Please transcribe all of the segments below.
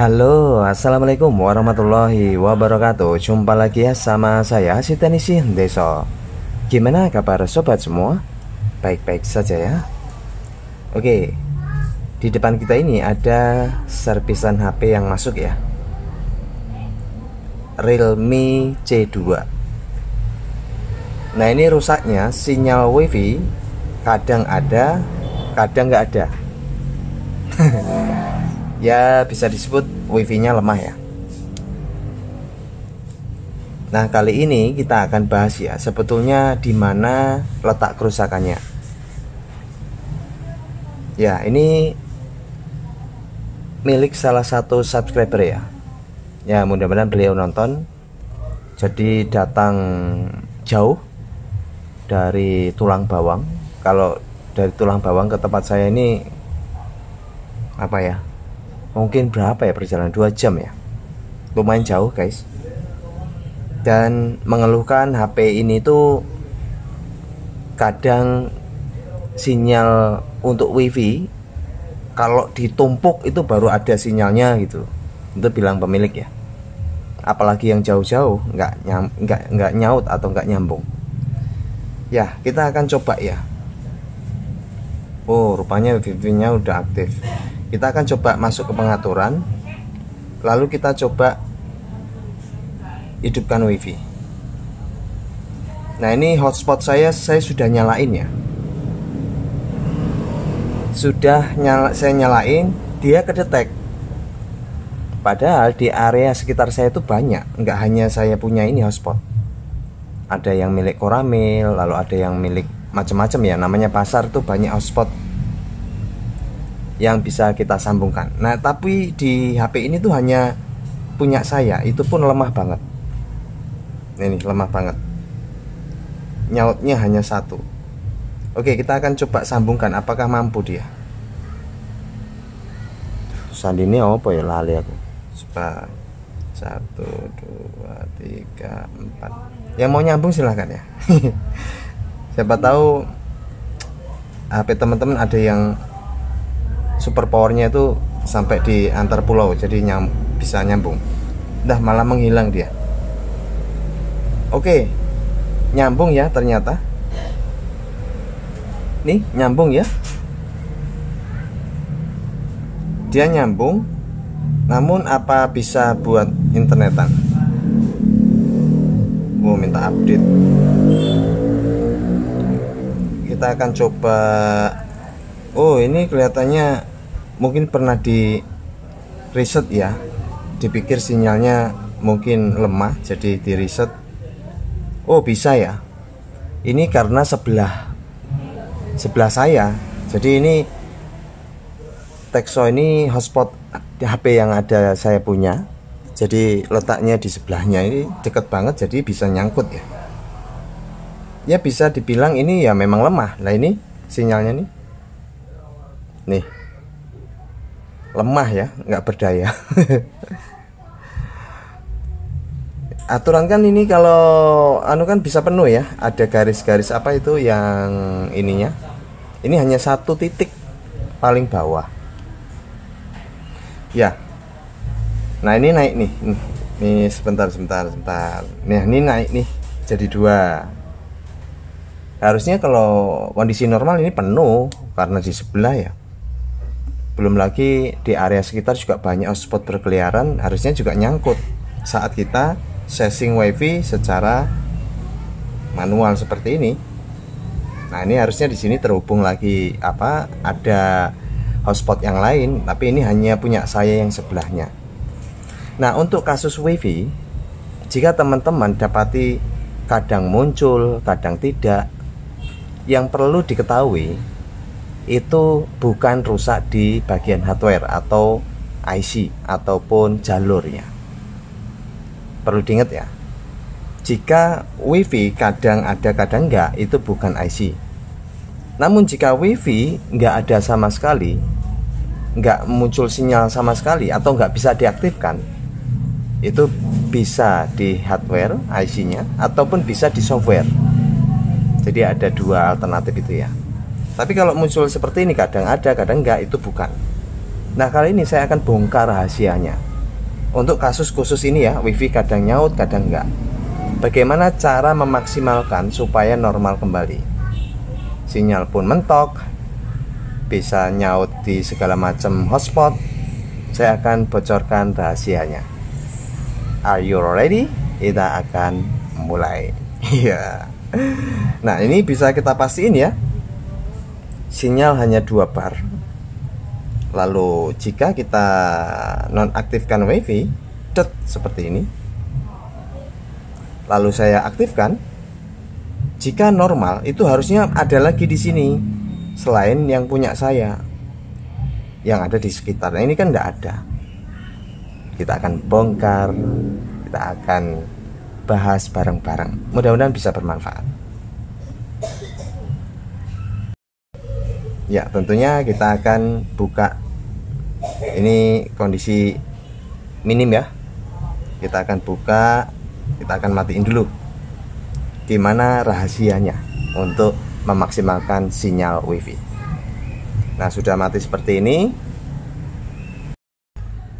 Halo, assalamualaikum warahmatullahi wabarakatuh. Jumpa lagi ya sama saya si Tenisi Deso. Gimana kabar sobat semua? Baik-baik saja ya. Oke, di depan kita ini ada servisan HP yang masuk ya, Realme C2. Nah ini rusaknya sinyal WiFi, kadang ada, kadang nggak ada. Ya bisa disebut wifi-nya lemah ya. Nah kali ini kita akan bahas ya sebetulnya di mana letak kerusakannya. Ya ini milik salah satu subscriber ya. Ya mudah-mudahan beliau nonton. Jadi datang jauh dari Tulang Bawang. Kalau dari Tulang Bawang ke tempat saya ini apa ya, mungkin berapa ya perjalanan 2 jam ya, lumayan jauh guys. Dan mengeluhkan HP ini tuh kadang sinyal untuk wifi kalau ditumpuk itu baru ada sinyalnya gitu. Itu bilang pemilik ya. Apalagi yang jauh-jauh nggak nyaut atau nggak nyambung. Ya kita akan coba ya. Oh rupanya wifi-nya udah aktif. Kita akan coba masuk ke pengaturan, lalu kita coba hidupkan wifi. Nah ini hotspot saya sudah nyalain ya. Saya nyalain, dia kedetek. Padahal di area sekitar saya itu banyak, nggak hanya saya punya ini hotspot. Ada yang milik Koramil, lalu ada yang milik macam-macam ya. Namanya pasar itu banyak hotspot yang bisa kita sambungkan. Nah tapi di HP ini tuh hanya punya saya, itu pun lemah banget. Ini lemah banget, nyautnya hanya 1. Oke kita akan coba sambungkan, apakah mampu dia. Sandine apa ya, lali aku. 1, 2, 3, 4. Yang mau nyambung silahkan ya. Siapa tahu HP teman-teman ada yang super powernya itu sampai di antar pulau, jadi bisa nyambung. Dah malah menghilang dia. Oke, nyambung ya ternyata. Nih nyambung ya. Dia nyambung. Namun apa bisa buat internetan? Oh minta update. Kita akan coba. Oh ini kelihatannya mungkin pernah di reset ya, dipikir sinyalnya mungkin lemah jadi di reset. Oh bisa ya, ini karena sebelah saya. Jadi ini Texo ini hotspot di HP yang ada saya punya, jadi letaknya di sebelahnya, ini deket banget jadi bisa nyangkut ya. Ya bisa dibilang ini ya memang lemah. Nah ini sinyalnya nih lemah ya, nggak berdaya. Aturan kan ini kalau kan bisa penuh ya, ada garis-garis apa itu yang ininya. Ini hanya 1 titik paling bawah ya. Nah ini naik nih, nih sebentar. Nah ini naik nih jadi 2. Harusnya kalau kondisi normal ini penuh karena di sebelah ya. Belum lagi di area sekitar juga banyak hotspot berkeliaran, harusnya juga nyangkut saat kita setting wifi secara manual seperti ini. Nah ini harusnya di sini terhubung lagi ada hotspot yang lain, tapi ini hanya punya saya yang sebelahnya. Nah untuk kasus wifi, jika teman-teman dapati kadang muncul kadang tidak, yang perlu diketahui itu bukan rusak di bagian hardware atau IC ataupun jalurnya. Perlu diingat ya, jika wifi kadang ada kadang enggak, itu bukan IC. Namun jika wifi enggak ada sama sekali, enggak muncul sinyal sama sekali atau enggak bisa diaktifkan, itu bisa di hardware IC-nya ataupun bisa di software. Jadi ada 2 alternatif itu ya. Tapi kalau muncul seperti ini kadang ada kadang enggak, itu bukan. Nah kali ini saya akan bongkar rahasianya. untuk kasus khusus ini ya, wifi kadang nyaut kadang enggak. Bagaimana cara memaksimalkan supaya normal kembali? Sinyal pun mentok, bisa nyaut di segala macam hotspot. Saya akan bocorkan rahasianya. Are you ready? Kita akan mulai. Iya. Nah, ini bisa kita pastiin ya, sinyal hanya 2 bar. Lalu jika kita nonaktifkan wifi, seperti ini. Lalu saya aktifkan. Jika normal, itu harusnya ada lagi di sini selain yang punya saya, yang ada di sekitar. Nah, ini kan tidak ada. Kita akan bongkar, kita akan bahas bareng-bareng. Mudah-mudahan bisa bermanfaat. Ya, tentunya kita akan buka. Ini kondisi minim ya. Kita akan buka, kita akan matiin dulu. Gimana rahasianya untuk memaksimalkan sinyal wifi. Nah, sudah mati seperti ini.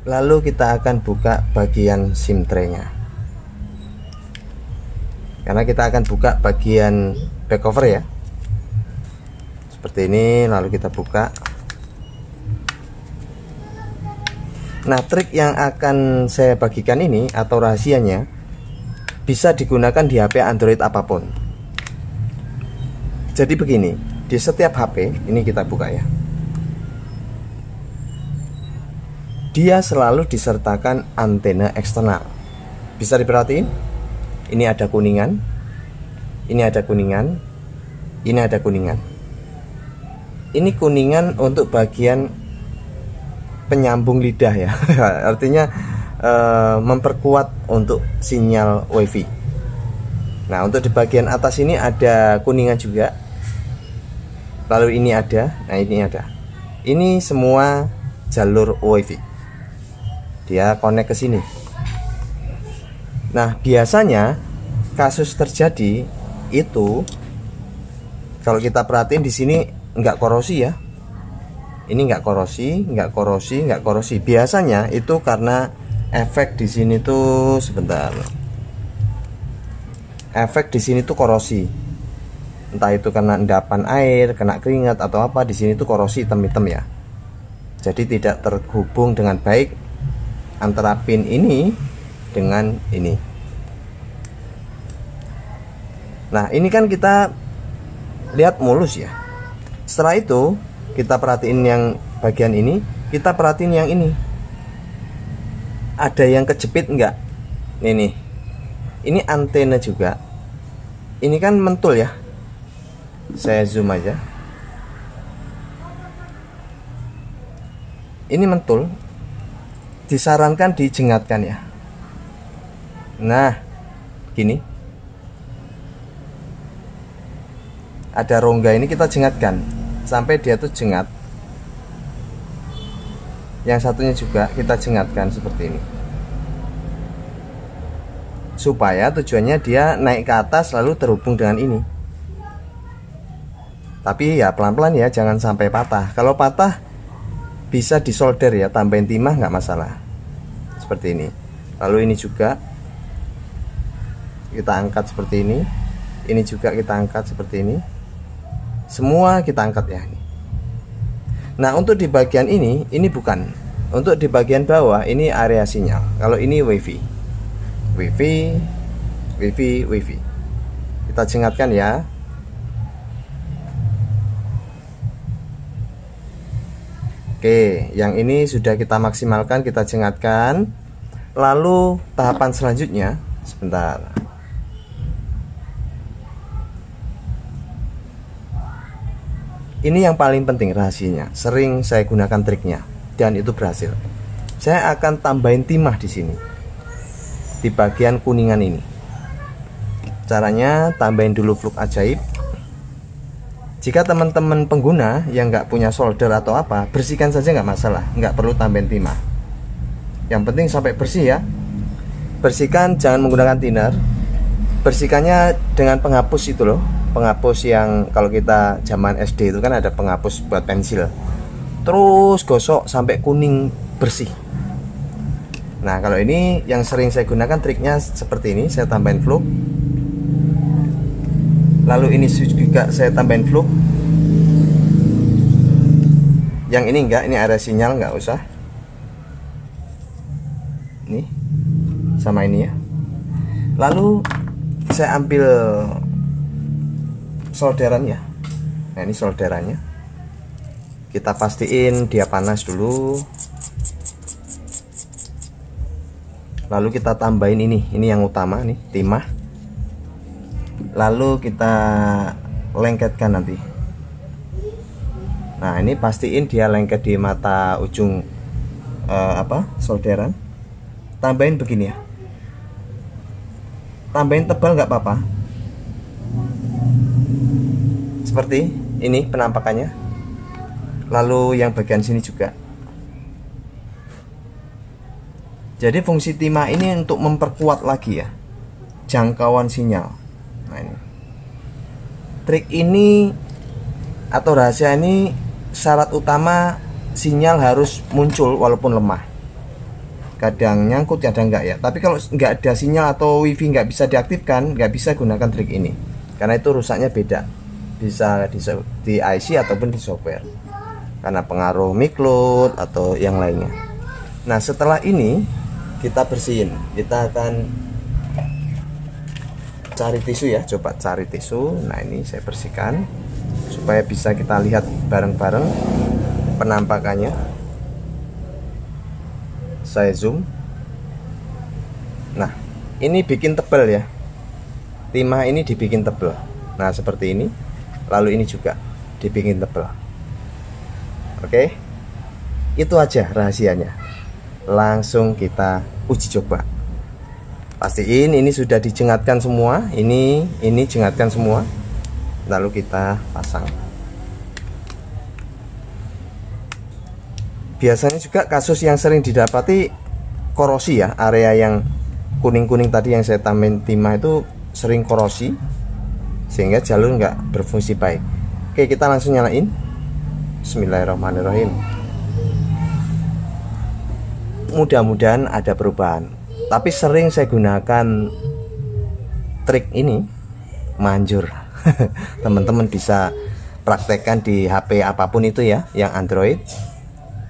Lalu kita akan buka bagian SIM tray-nya. Karena kita akan buka bagian back cover ya. Seperti ini, lalu kita buka. Nah, trik yang akan saya bagikan ini atau rahasianya bisa digunakan di HP Android apapun. Jadi begini, di setiap HP ini kita buka ya, dia selalu disertakan antena eksternal. Bisa diperhatiin, ini ada kuningan, ini ada kuningan, ini ada kuningan. Ini kuningan untuk bagian penyambung lidah ya. Artinya memperkuat untuk sinyal wifi. Nah, untuk di bagian atas ini ada kuningan juga. Lalu ini ada, nah ini ada. Ini semua jalur wifi. Dia connect ke sini. Nah, biasanya kasus terjadi itu kalau kita perhatiin di sini enggak korosi ya. Ini enggak korosi, enggak korosi, enggak korosi. Biasanya itu karena efek di sini tuh sebentar. Efek di sini tuh korosi. Entah itu karena endapan air, kena keringat atau apa, di sini tuh korosi hitam-hitam ya. Jadi tidak terhubung dengan baik antara pin ini dengan ini. Nah, ini kan kita lihat mulus ya. Setelah itu kita perhatiin yang bagian ini, kita perhatiin yang ini. Ada yang kejepit enggak? Nih. Ini antena juga. Ini kan mentul ya. Saya zoom aja. Ini mentul. Disarankan dijengatkan ya. Nah, gini. Ada rongga ini kita jengatkan sampai dia tuh jengat. Yang satunya juga kita jengatkan seperti ini. Supaya tujuannya dia naik ke atas lalu terhubung dengan ini. Tapi ya pelan-pelan ya, jangan sampai patah. Kalau patah bisa disolder ya, tambahin timah nggak masalah. Seperti ini. Lalu ini juga kita angkat seperti ini. Ini juga kita angkat seperti ini. Semua kita angkat ya ini. Nah, untuk di bagian ini bukan. Untuk di bagian bawah ini area sinyal. Kalau ini wifi. Wifi. Kita jengatkan ya. Oke, yang ini sudah kita maksimalkan, kita jengatkan. Lalu tahapan selanjutnya, sebentar. Ini yang paling penting rahasianya. Sering saya gunakan triknya dan itu berhasil. Saya akan tambahin timah di sini. Di bagian kuningan ini. Caranya tambahin dulu fluk ajaib. Jika teman-teman pengguna yang nggak punya solder atau apa, bersihkan saja nggak masalah, nggak perlu tambahin timah. Yang penting sampai bersih ya. Bersihkan, jangan menggunakan thinner. Bersihkannya dengan penghapus itu loh, penghapus yang kalau kita zaman SD itu kan ada penghapus buat pensil. Terus gosok sampai kuning bersih. Nah kalau ini yang sering saya gunakan triknya seperti ini, saya tambahin fluk. Lalu ini juga saya tambahin fluk. Yang ini enggak, ini area sinyal nggak usah. Ini sama ini ya. Lalu saya ambil solderannya. Nah ini solderannya. Kita pastiin dia panas dulu. Lalu kita tambahin ini yang utama nih, timah. Lalu kita lengketkan nanti. Nah ini pastiin dia lengket di mata ujung solderan. Tambahin begini ya. Tambahin tebal nggak apa-apa. Seperti ini penampakannya. Lalu yang bagian sini juga. Jadi fungsi timah ini untuk memperkuat lagi ya jangkauan sinyal. Nah ini trik ini atau rahasia ini, syarat utama sinyal harus muncul walaupun lemah. Kadang nyangkut, kadang enggak ya. Tapi kalau nggak ada sinyal atau wifi nggak bisa diaktifkan, nggak bisa gunakan trik ini karena itu rusaknya beda. Bisa di IC ataupun di software karena pengaruh mic load atau yang lainnya. Nah setelah ini kita bersihin, kita akan cari tisu ya, coba cari tisu. Nah ini saya bersihkan supaya bisa kita lihat bareng-bareng penampakannya. Saya zoom. Nah ini bikin tebal ya, timah ini dibikin tebal. Nah seperti ini. Lalu ini juga dibikin tebal. Oke, itu aja rahasianya. Langsung kita uji coba. Pastiin ini sudah dijengatkan semua. Ini jengatkan semua. Lalu kita pasang. Biasanya juga kasus yang sering didapati korosi ya. Area yang kuning-kuning tadi yang saya tambahin timah itu sering korosi, sehingga jalur nggak berfungsi baik. Oke, kita langsung nyalain. Bismillahirrahmanirrahim. Mudah-mudahan ada perubahan. Tapi sering saya gunakan trik ini, manjur. Teman-teman bisa praktekkan di HP apapun itu ya, yang Android.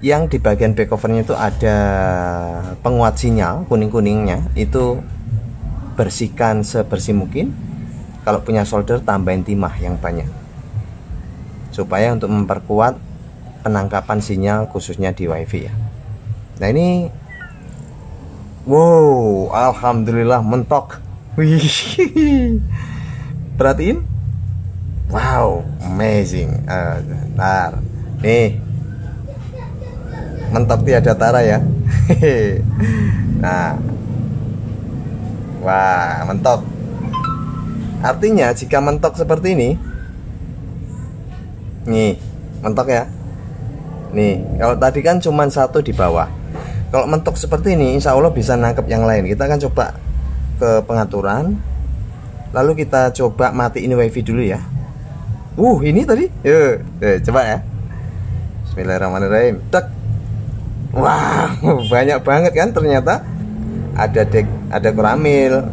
Yang di bagian back covernya itu ada penguat sinyal kuning-kuningnya, itu bersihkan sebersih mungkin. Kalau punya solder tambahin timah yang banyak supaya untuk memperkuat penangkapan sinyal khususnya di wifi ya. Nah ini wow, alhamdulillah mentok. Wih, perhatiin, wow, amazing. Bentar nih, mentok tiada tara ya. Nah, wah mentok. Artinya jika mentok seperti ini, nih mentok ya. Nih kalau tadi kan cuma satu di bawah. Kalau mentok seperti ini, insya Allah bisa nangkep yang lain. Kita akan coba ke pengaturan. Lalu kita coba matiin wifi dulu ya. Ini tadi. Yuk, coba ya. Bismillahirrahmanirrahim. Tek. Wah, banyak banget kan ternyata. Ada Coramil,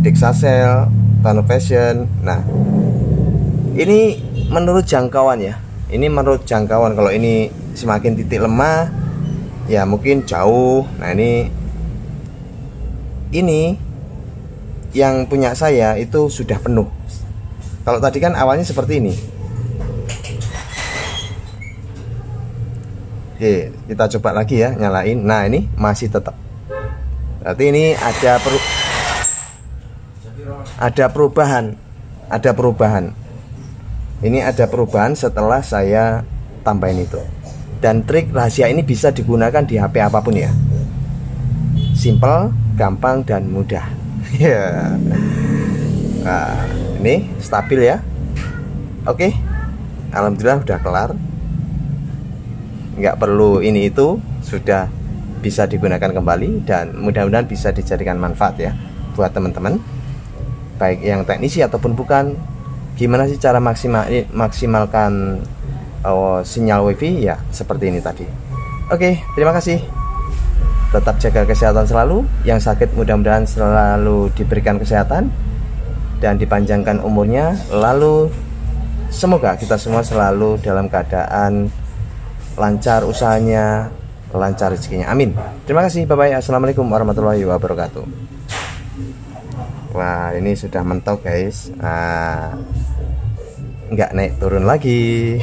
Dexacel, Tanovision. Nah, ini menurut jangkauan ya. Ini menurut jangkauan. Kalau ini semakin titik lemah, ya mungkin jauh. Nah ini yang punya saya itu sudah penuh. Kalau tadi kan awalnya seperti ini. Oke, kita coba lagi ya, nyalain. Nah ini masih tetap. Berarti ini ada perubahan. Ini ada perubahan setelah saya tambahin itu. Dan trik rahasia ini bisa digunakan di HP apapun ya. Simple, gampang dan mudah. Ya. Nah, ini stabil ya. Oke. Alhamdulillah udah kelar. Nggak perlu ini itu, sudah bisa digunakan kembali dan mudah-mudahan bisa dijadikan manfaat ya buat teman-teman, baik yang teknisi ataupun bukan. Gimana sih cara maksimalkan sinyal wifi ya seperti ini tadi. Oke, terima kasih. tetap jaga kesehatan selalu. Yang sakit mudah-mudahan selalu diberikan kesehatan dan dipanjangkan umurnya. Lalu semoga kita semua selalu dalam keadaan lancar usahanya, lancar rezekinya. Amin. Terima kasih. Bye bye. Assalamualaikum warahmatullahi wabarakatuh. Wah, ini sudah mentok guys. Nggak naik turun lagi.